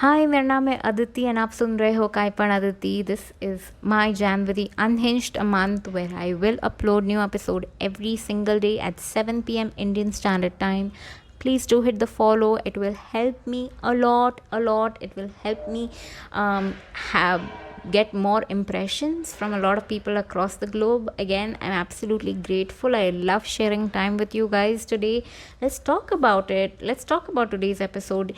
हाय, मेरा नाम है अदिति एंड आप सुन रहे हो काइपन Aditi. This is my January unhinged a month where I will upload new episode every single day at 7 p.m. Indian Standard Time. Please do hit the follow. It will help me a lot. It will help me have get more impressions from a lot of people across the globe. Again, I'm absolutely grateful. I love sharing time with you guys today. Let's talk about it. Let's talk about today's episode.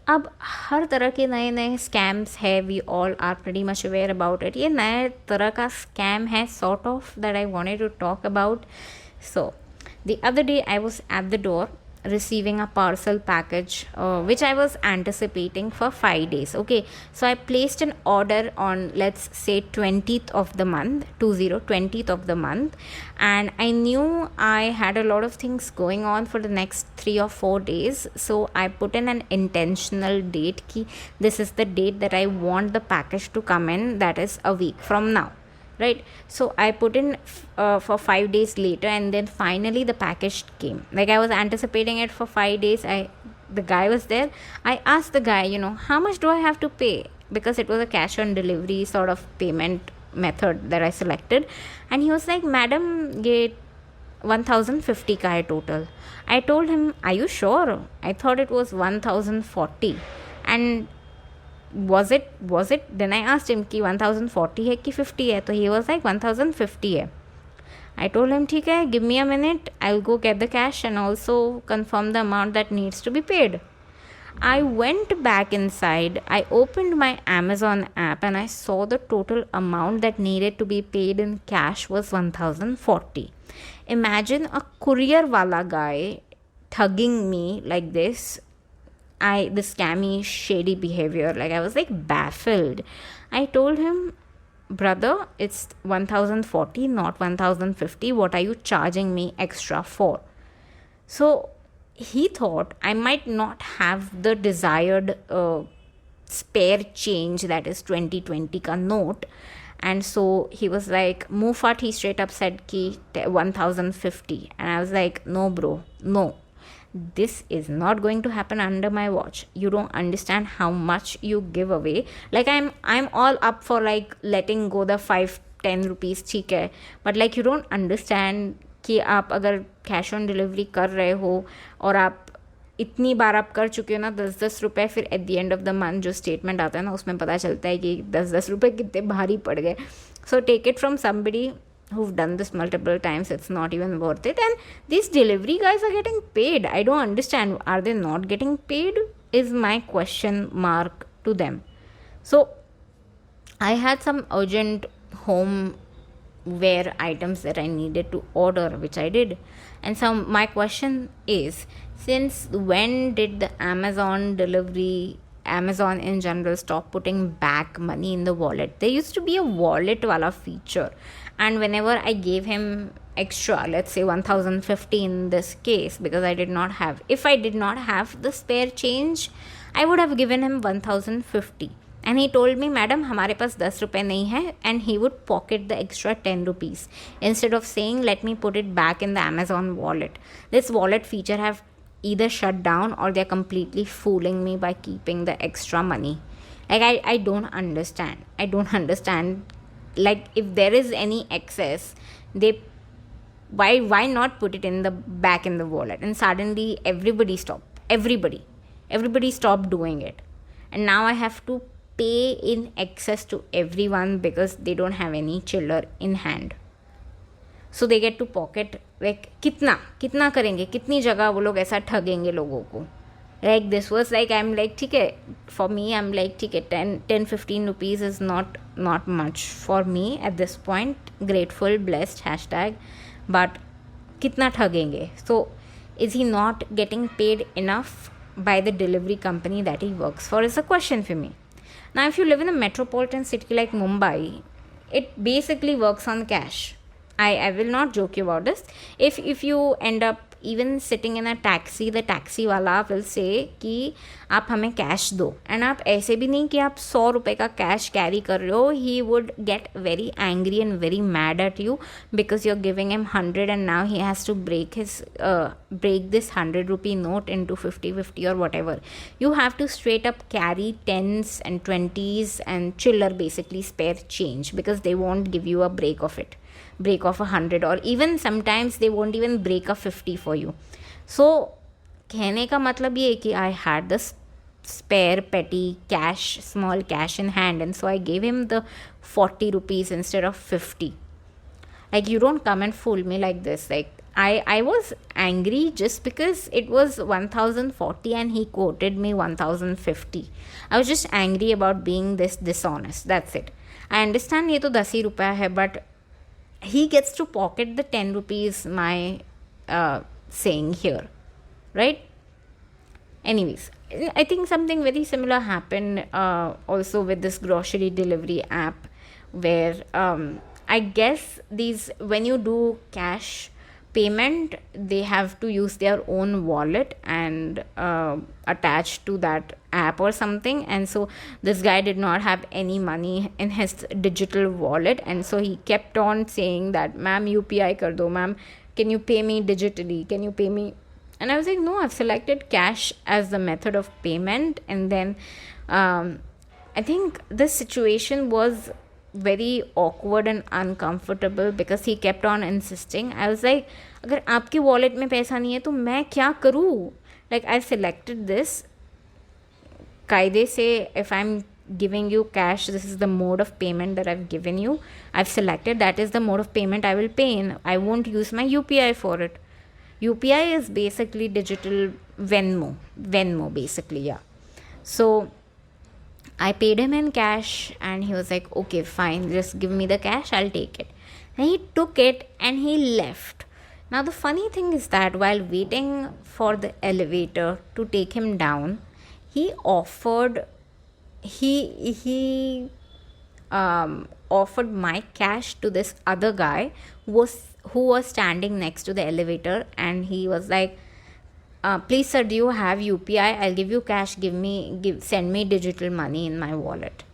अब हर तरह के नए नए scams है. We all are pretty much aware about it. ये नए तरह का स्कैम है sort of that I wanted to talk about. So the other day I was at the door receiving a parcel package which I was anticipating for 5 days. Okay, so I placed an order on, let's say, 20th of the month, 20th of the month, and I knew I had a lot of things going on for the next 3 or 4 days, so I put in an intentional date ki this is the date that I want the package to come in, that is a week from now, right? So I put in for 5 days later, and then finally the package came. Like, I was anticipating it for 5 days. The guy was there. I asked the guy, how much do I have to pay, because it was a cash on delivery sort of payment method that I selected. And he was like, madam, ye 1050 ka hai total. I told him, are you sure? I thought it was 1040. And was it then I asked him कि 1040 है कि 50 है. तो he was like 1050 है. I told him ठीक है, give me a minute, I'll go get the cash and also confirm the amount that needs to be paid. I went back inside, I opened my Amazon app, and I saw the total amount that needed to be paid in cash was 1040. Imagine a courier wala guy thugging me like this. The scammy, shady behavior. Like, I was like baffled. I told him, brother, it's 1040, not 1050. What are you charging me extra for? So he thought I might not have the desired spare change, that is 2020 ka note. And so he was like, Mufat, he straight up said ki 1050. And I was like, no bro, no. This is not going to happen under my watch. You don't understand how much you give away. Like, I'm all up for like letting go the 5-10 rupees, ठीक है, but like you don't understand कि आप अगर cash on delivery कर रहे हो और आप इतनी बार आप कर चुके हो ना 10-10 रुपये, फिर at the end of the month जो स्टेटमेंट आता है ना, उसमें पता चलता है कि 10-10 रुपये कितने भारी पड़ गए. So take it from somebody who've done this multiple times. It's not even worth it. And these delivery guys are getting paid. I don't understand. Are they not getting paid is my question mark to them. So I had some urgent home wear items that I needed to order, which I did. And so my question is, since when did the Amazon in general stop putting back money in the wallet? There used to be a wallet wala feature, and whenever I gave him extra, let's say 1050 in this case, because if I did not have the spare change, I would have given him 1050. And he told me, madam, हमारे पास 10 रुपये नहीं है, and he would pocket the extra 10 rupees instead of saying, let me put it back in the Amazon wallet. This wallet feature have either shut down, or they're completely fooling me by keeping the extra money. Like, I don't understand. Like, if there is any excess, why not put it in the back in the wallet? And suddenly everybody stopped doing it, and now I have to pay in excess to everyone because they don't have any chiller in hand. So they get to pocket, like, कितना करेंगे, कितनी जगह वो लोग ऐसा ठगेंगे लोगों को. Like, this was like, I'm like, ठीक है, for me, I'm like, ठीक है, 10-15 rupees is not much for me at this point. Grateful, blessed, hashtag. But कितना ठगेंगे? So is he not getting paid enough by the delivery company that he works for is a question for me. Now, if you live in a metropolitan city like Mumbai, it basically works on cash. I will not joke you about this. If you end up even sitting in a taxi, the taxi wala will say कि आप हमें cash दो, and आप ऐसे भी नहीं कि आप 100 रुपये का कैश कैरी कर रहे हो. He would get very angry and very mad at you because you are giving him 100 and now he has to break this 100 rupee note into 50 or whatever. You have to straight up carry 10s and 20s and chiller, basically spare change, because they won't give you a break of 100, or even sometimes they won't even break a 50 for you. So कहने का मतलब ये है कि I had the spare petty cash, small cash in hand, and so I gave him the 40 rupees instead of 50. Like, you don't come and fool me like this. Like, I was angry just because it was 1040 and he quoted me 1050. I was just angry about being this dishonest. That's it. I understand ये तो 10 ही रुपया है, but he gets to pocket the 10 rupees my saying here, right? Anyways, I think something very similar happened also with this grocery delivery app, where I guess when you do cash payment, they have to use their own wallet and attach to that app or something, and so this guy did not have any money in his digital wallet, and so he kept on saying that, ma'am, UPI kar do, ma'am, can you pay me digitally, can you pay me? And I was like, no, I've selected cash as the method of payment. And then I think this situation was very awkward and uncomfortable because he kept on insisting. I was like, अगर आपके wallet में पैसा नहीं है तो मैं क्या करूँ? Like, I selected this. कायदे से, if I'm giving you cash, this is the mode of payment that I've given you. I've selected that is the mode of payment I will pay in. I won't use my UPI for it. UPI is basically digital Venmo basically, yeah. So I paid him in cash and he was like, okay, fine, just give me the cash, I'll take it. And he took it and he left. Now the funny thing is that while waiting for the elevator to take him down, he offered my cash to this other guy who was standing next to the elevator, and he was like, please sir, do you have UPI? I'll give you cash, send me digital money in my wallet.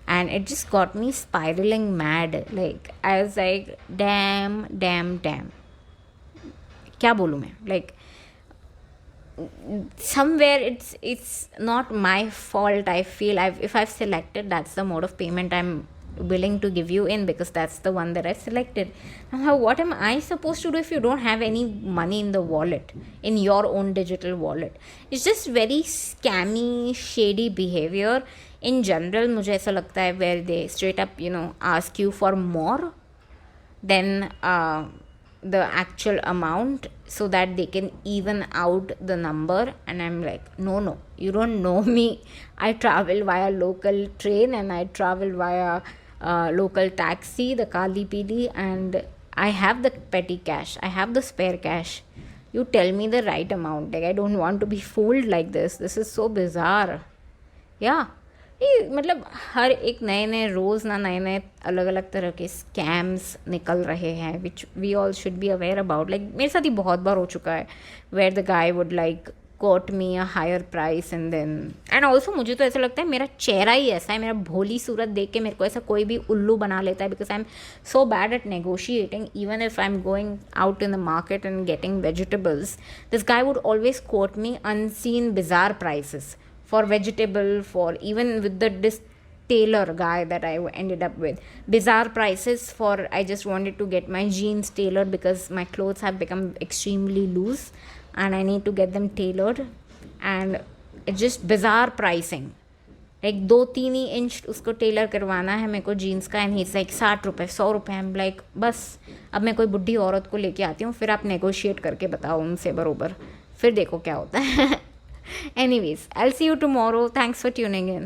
And it just got me spiraling mad. Like, I was like, damn, क्या बोलूँ मैं? Like, somewhere it's not my fault. I feel if I've selected, that's the mode of payment I'm willing to give you in, because that's the one that I've selected. Now, what am I supposed to do if you don't have any money in the wallet, in your own digital wallet? It's just very scammy, shady behavior in general. मुझे ऐसा लगता है where they straight up, ask you for more than the actual amount so that they can even out the number. And I'm like, no, you don't know me. I travel via local train and I travel via local taxi, the Kali Pili, and I have the petty cash, I have the spare cash. You tell me the right amount. Like, I don't want to be fooled like this. This is so bizarre. Yeah. मतलब हर एक नए रोज़ नए अलग अलग तरह के scams निकल रहे हैं, which we all should be aware about. Like, मेरे साथ ही बहुत बार हो चुका है where the guy would like quote me a higher price and also मुझे तो ऐसा लगता है मेरा चेहरा ही ऐसा है, मेरा भोली सूरत देख के मेरे को ऐसा कोई भी उल्लू बना लेता है, because I am so bad at negotiating. Even if I am going out in the market and getting vegetables, this guy would always quote me unseen bizarre prices for vegetable, for even with this tailor guy that I ended up with, bizarre prices for, I just wanted to get my jeans tailored because my clothes have become extremely loose and I need to get them tailored, and it's just bizarre pricing. Like 2-3 inch उसको Taylor करवाना है मेरे को jeans का, and his like 60 रुपये 100 रुपये. I'm like, बस अब मैं कोई बुढ़ी औरत को लेके आती हूँ, फिर आप नेगोशिएट करके बताओ उनसे बरोबर, फिर देखो क्या होता है. Anyways, I'll see you tomorrow. Thanks for tuning in.